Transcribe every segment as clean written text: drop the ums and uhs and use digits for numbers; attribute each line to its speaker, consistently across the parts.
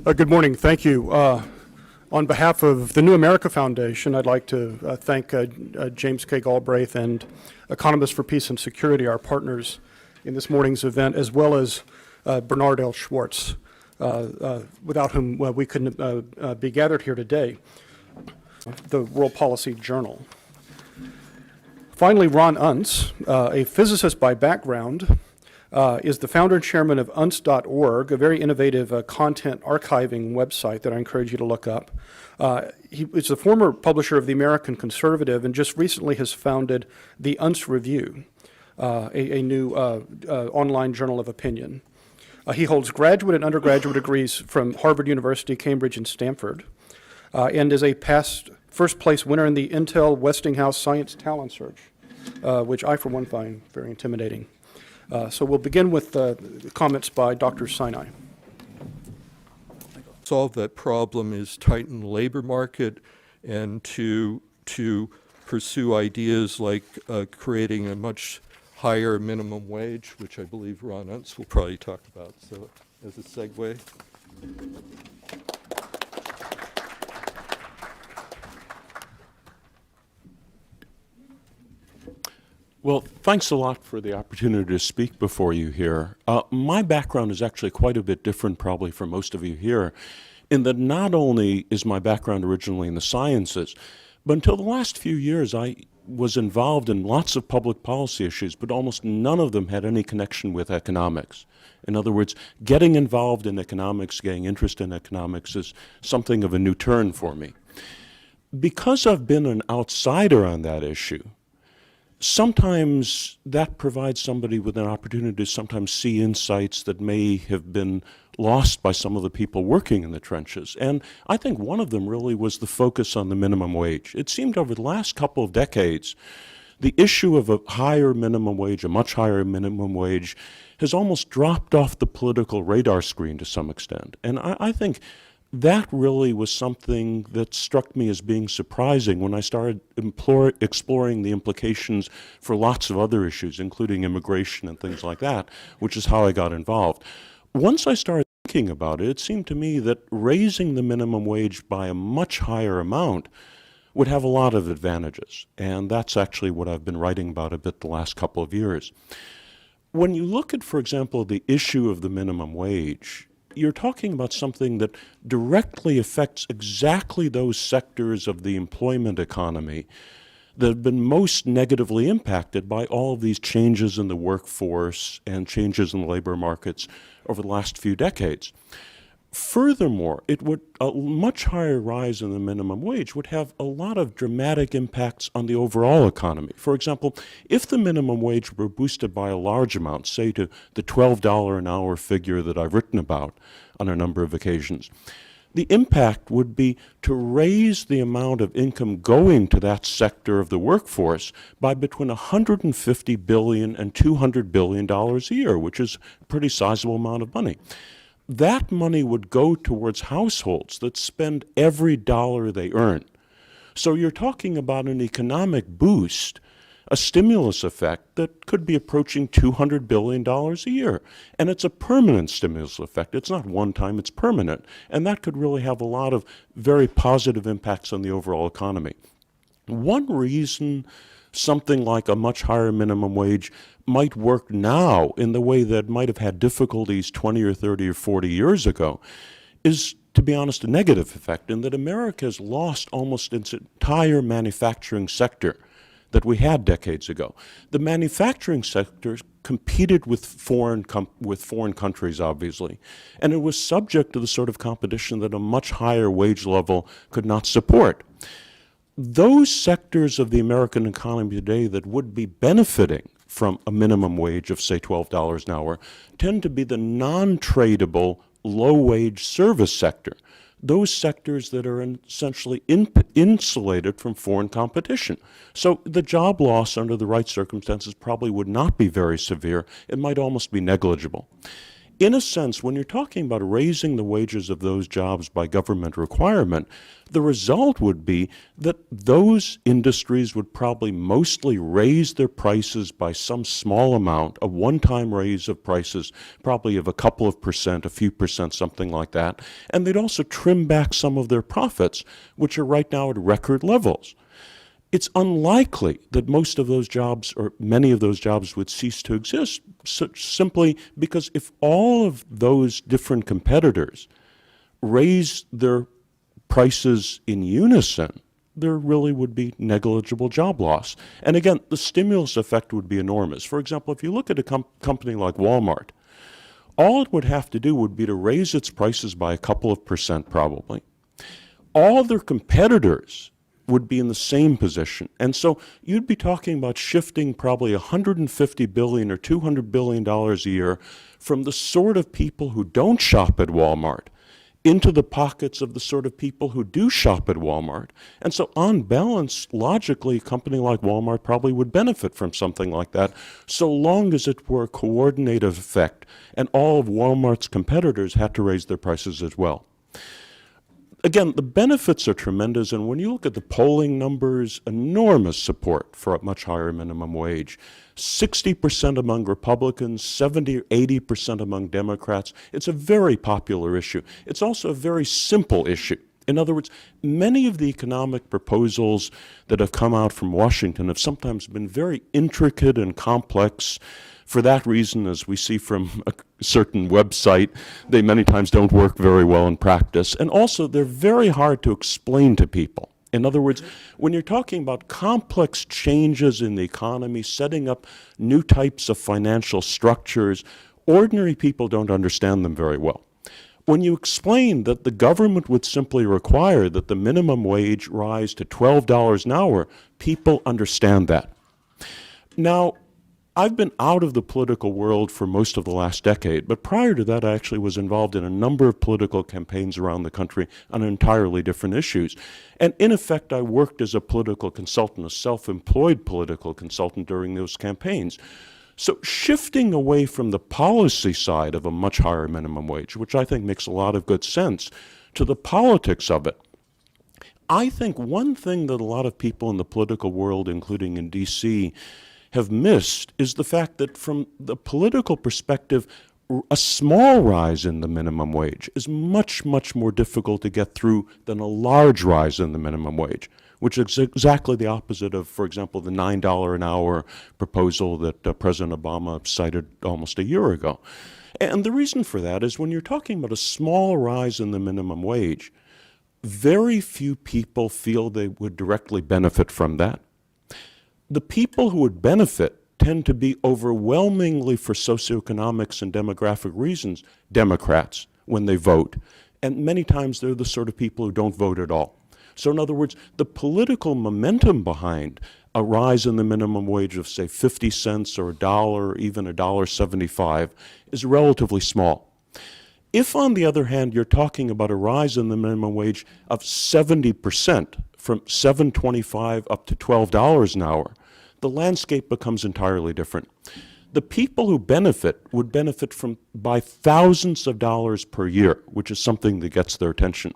Speaker 1: Good morning. Thank you. On behalf of the New America Foundation, I'd like to thank James K. Galbraith and Economists for Peace and Security, our partners in this morning's event, as well as Bernard L. Schwartz, without whom we couldn't be gathered here today, the World Policy Journal. Finally, Ron Unz, a physicist by background, is the founder and chairman of unz.org, a very innovative content archiving website that I encourage you to look up. He is the former publisher of the American Conservative and just recently has founded the Unz Review, a new online journal of opinion. He holds graduate and undergraduate degrees from Harvard University, Cambridge, and Stanford, and is a past first place winner in the Intel Westinghouse Science Talent Search, which I, for one, find very intimidating. So we'll begin with comments by Dr. Sinai.
Speaker 2: Solve that problem is tighten the labor market and to pursue ideas like creating a much higher minimum wage, which I believe Ron Unz will probably talk about. So as a segue.
Speaker 3: Well, thanks a lot for the opportunity to speak before you here. My background is actually quite a bit different probably from most of you here, in that not only is my background originally in the sciences, but until the last few years I was involved in lots of public policy issues, but almost none of them had any connection with economics. In other words, getting involved in economics, getting interested in economics is something of a new turn for me. Because I've been an outsider on that issue, sometimes that provides somebody with an opportunity to sometimes see insights that may have been lost by some of the people working in the trenches. And I think one of them really was the focus on the minimum wage. It seemed over the last couple of decades, the issue of a higher minimum wage, a much higher minimum wage, has almost dropped off the political radar screen to some extent. And I think that really was something that struck me as being surprising when I started exploring the implications for lots of other issues, including immigration and things like that, which is how I got involved. Once I started thinking about it, it seemed to me that raising the minimum wage by a much higher amount would have a lot of advantages, and that's actually what I've been writing about a bit the last couple of years. When you look at, for example, the issue of the minimum wage, you're talking about something that directly affects exactly those sectors of the employment economy that have been most negatively impacted by all of these changes in the workforce and changes in the labor markets over the last few decades. Furthermore, a much higher rise in the minimum wage would have a lot of dramatic impacts on the overall economy. For example, if the minimum wage were boosted by a large amount, say to the $12 an hour figure that I've written about on a number of occasions, the impact would be to raise the amount of income going to that sector of the workforce by between $150 billion and $200 billion a year, which is a pretty sizable amount of money. That money would go towards households that spend every dollar they earn. So you're talking about an economic boost, a stimulus effect that could be approaching $200 billion a year. And it's a permanent stimulus effect. It's not one time, it's permanent. And that could really have a lot of very positive impacts on the overall economy. One reason something like a much higher minimum wage might work now in the way that might have had difficulties 20 or 30 or 40 years ago is, to be honest, a negative effect in that America has lost almost its entire manufacturing sector that we had decades ago. The manufacturing sector competed with foreign countries, obviously, and it was subject to the sort of competition that a much higher wage level could not support. Those sectors of the American economy today that would be benefiting from a minimum wage of, say, $12 an hour tend to be the non-tradable, low-wage service sector, those sectors that are essentially insulated from foreign competition. So the job loss under the right circumstances probably would not be very severe. It might almost be negligible. In a sense, when you're talking about raising the wages of those jobs by government requirement, the result would be that those industries would probably mostly raise their prices by some small amount, a one-time raise of prices, probably of a couple of percent, a few percent, something like that. And they'd also trim back some of their profits, which are right now at record levels. It's unlikely that most of those jobs or many of those jobs would cease to exist simply because if all of those different competitors raise their prices in unison, there really would be negligible job loss. And again, the stimulus effect would be enormous. For example, if you look at a company like Walmart, all it would have to do would be to raise its prices by a couple of percent probably. All their competitors would be in the same position. And so you'd be talking about shifting probably $150 billion or $200 billion a year from the sort of people who don't shop at Walmart into the pockets of the sort of people who do shop at Walmart. And so on balance, logically, a company like Walmart probably would benefit from something like that, so long as it were a coordinated effect and all of Walmart's competitors had to raise their prices as well. Again, the benefits are tremendous, and when you look at the polling numbers, enormous support for a much higher minimum wage. 60% among Republicans, 70 or 80% among Democrats. It's a very popular issue. It's also a very simple issue. In other words, many of the economic proposals that have come out from Washington have sometimes been very intricate and complex. For that reason, as we see from a certain website, they many times don't work very well in practice. And also, they're very hard to explain to people. In other words, when you're talking about complex changes in the economy, setting up new types of financial structures, ordinary people don't understand them very well. When you explain that the government would simply require that the minimum wage rise to $12 an hour, people understand that. Now, I've been out of the political world for most of the last decade, but prior to that I actually was involved in a number of political campaigns around the country on entirely different issues. And in effect, I worked as a political consultant, a self-employed political consultant during those campaigns. So shifting away from the policy side of a much higher minimum wage, which I think makes a lot of good sense, to the politics of it, I think one thing that a lot of people in the political world, including in D.C., have missed is the fact that from the political perspective, a small rise in the minimum wage is much, much more difficult to get through than a large rise in the minimum wage, which is exactly the opposite of, for example, the $9 an hour proposal that President Obama cited almost a year ago. And the reason for that is when you're talking about a small rise in the minimum wage, very few people feel they would directly benefit from that. The people who would benefit tend to be overwhelmingly, for socioeconomics and demographic reasons, Democrats when they vote. And many times they're the sort of people who don't vote at all. So in other words, the political momentum behind a rise in the minimum wage of, say, 50 cents or $1 or even $1.75 is relatively small. If, on the other hand, you're talking about a rise in the minimum wage of 70%, from $7.25 up to $12 an hour, the landscape becomes entirely different. The people who benefit would benefit by thousands of dollars per year, which is something that gets their attention.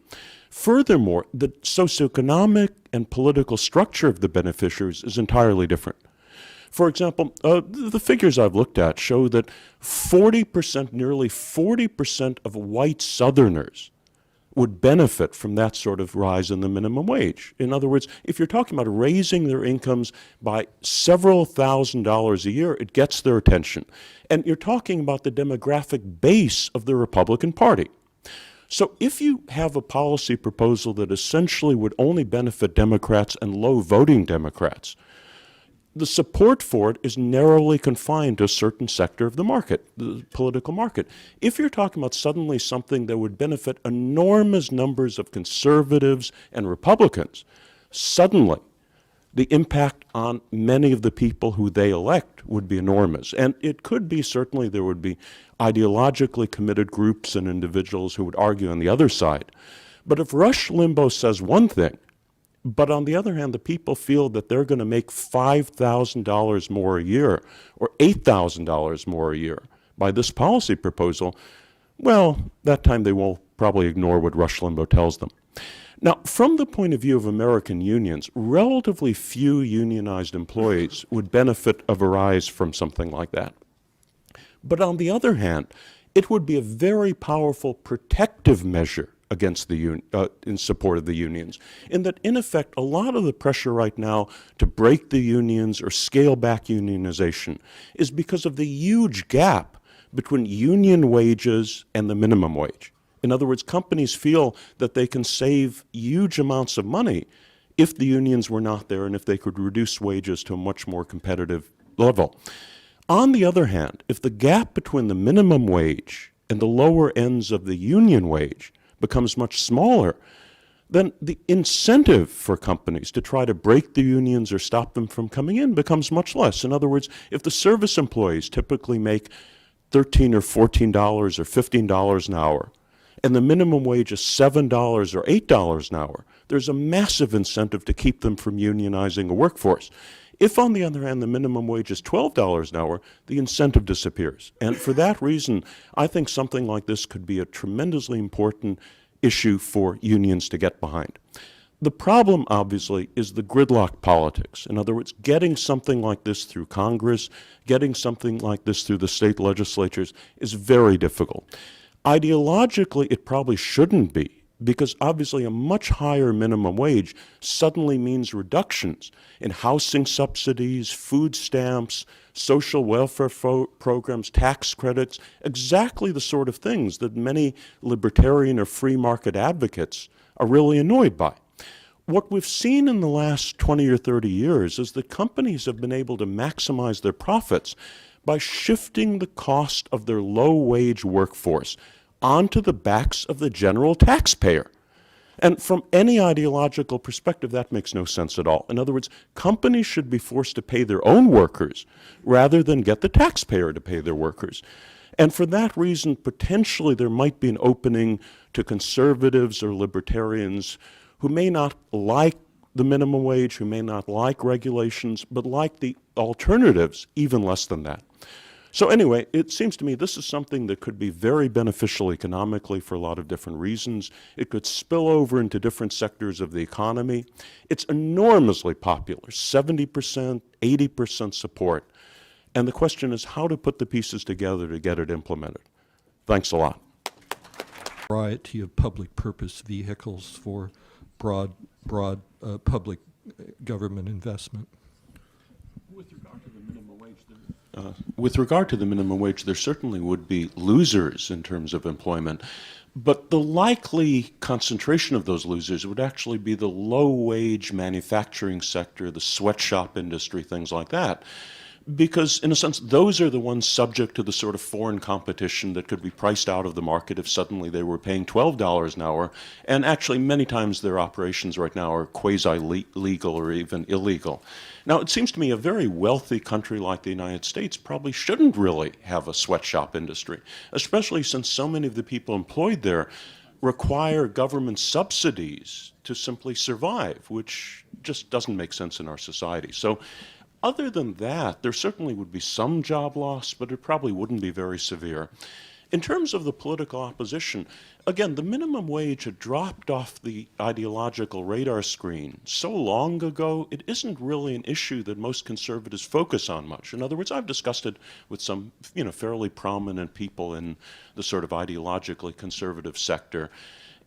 Speaker 3: Furthermore, the socioeconomic and political structure of the beneficiaries is entirely different. For example, the figures I've looked at show that 40%, nearly 40% of white Southerners would benefit from that sort of rise in the minimum wage. In other words, if you're talking about raising their incomes by several $1,000s a year, it gets their attention. And you're talking about the demographic base of the Republican Party. So if you have a policy proposal that essentially would only benefit Democrats and low-voting Democrats, the support for it is narrowly confined to a certain sector of the market, the political market. If you're talking about suddenly something that would benefit enormous numbers of conservatives and Republicans, suddenly the impact on many of the people who they elect would be enormous. And it could be, certainly there would be ideologically committed groups and individuals who would argue on the other side. But if Rush Limbaugh says one thing, but on the other hand, the people feel that they're going to make $5,000 more a year or $8,000 more a year by this policy proposal, well, that time they will probably ignore what Rush Limbaugh tells them. Now, from the point of view of American unions, relatively few unionized employees would benefit of a rise from something like that. But on the other hand, it would be a very powerful protective measure against in support of the unions, in that, in effect, a lot of the pressure right now to break the unions or scale back unionization is because of the huge gap between union wages and the minimum wage. In other words, companies feel that they can save huge amounts of money if the unions were not there and if they could reduce wages to a much more competitive level. On the other hand, if the gap between the minimum wage and the lower ends of the union wage becomes much smaller, then the incentive for companies to try to break the unions or stop them from coming in becomes much less. In other words, if the service employees typically make $13 or $14 or $15 an hour, and the minimum wage is $7 or $8 an hour, there's a massive incentive to keep them from unionizing a workforce. If, on the other hand, the minimum wage is $12 an hour, the incentive disappears. And for that reason, I think something like this could be a tremendously important issue for unions to get behind. The problem, obviously, is the gridlock politics. In other words, getting something like this through Congress, getting something like this through the state legislatures is very difficult. Ideologically, it probably shouldn't be, because obviously a much higher minimum wage suddenly means reductions in housing subsidies, food stamps, social welfare programs, tax credits, exactly the sort of things that many libertarian or free market advocates are really annoyed by. What we've seen in the last 20 or 30 years is that companies have been able to maximize their profits by shifting the cost of their low-wage workforce onto the backs of the general taxpayer. And from any ideological perspective, that makes no sense at all. In other words, companies should be forced to pay their own workers rather than get the taxpayer to pay their workers. And for that reason, potentially there might be an opening to conservatives or libertarians who may not like the minimum wage, who may not like regulations, but like the alternatives even less than that. So anyway, it seems to me this is something that could be very beneficial economically for a lot of different reasons. It could spill over into different sectors of the economy. It's enormously popular, 70%, 80% support. And the question is how to put the pieces together to get it implemented. Thanks a lot.
Speaker 2: Variety of public purpose vehicles for broad public government investment.
Speaker 3: With regard to the minimum wage, there certainly would be losers in terms of employment, but the likely concentration of those losers would actually be the low-wage manufacturing sector, the sweatshop industry, things like that. Because, in a sense, those are the ones subject to the sort of foreign competition that could be priced out of the market if suddenly they were paying $12 an hour. And actually, many times their operations right now are quasi-legal or even illegal. Now, it seems to me a very wealthy country like the United States probably shouldn't really have a sweatshop industry, especially since so many of the people employed there require government subsidies to simply survive, which just doesn't make sense in our society. So, other than that, there certainly would be some job loss, but it probably wouldn't be very severe. In terms of the political opposition, again, the minimum wage had dropped off the ideological radar screen so long ago, it isn't really an issue that most conservatives focus on much. In other words, I've discussed it with some, fairly prominent people in the sort of ideologically conservative sector.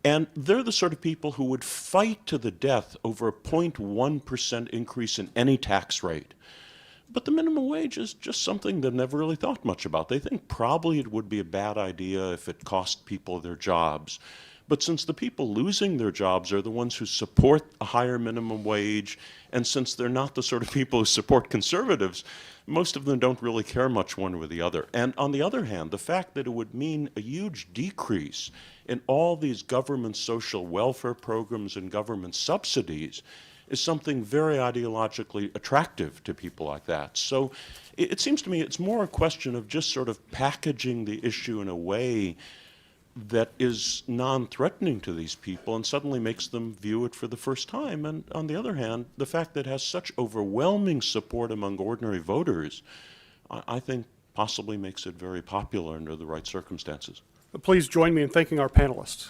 Speaker 3: And they're the sort of people who would fight to the death over a 0.1% increase in any tax rate. But the minimum wage is just something they've never really thought much about. They think probably it would be a bad idea if it cost people their jobs. But since the people losing their jobs are the ones who support a higher minimum wage, and since they're not the sort of people who support conservatives, most of them don't really care much one way or the other. And on the other hand, the fact that it would mean a huge decrease in all these government social welfare programs and government subsidies is something very ideologically attractive to people like that. So it seems to me it's more a question of just sort of packaging the issue in a way that is non-threatening to these people and suddenly makes them view it for the first time. And on the other hand, the fact that it has such overwhelming support among ordinary voters, I think possibly makes it very popular under the right circumstances.
Speaker 1: Please join me in thanking our panelists.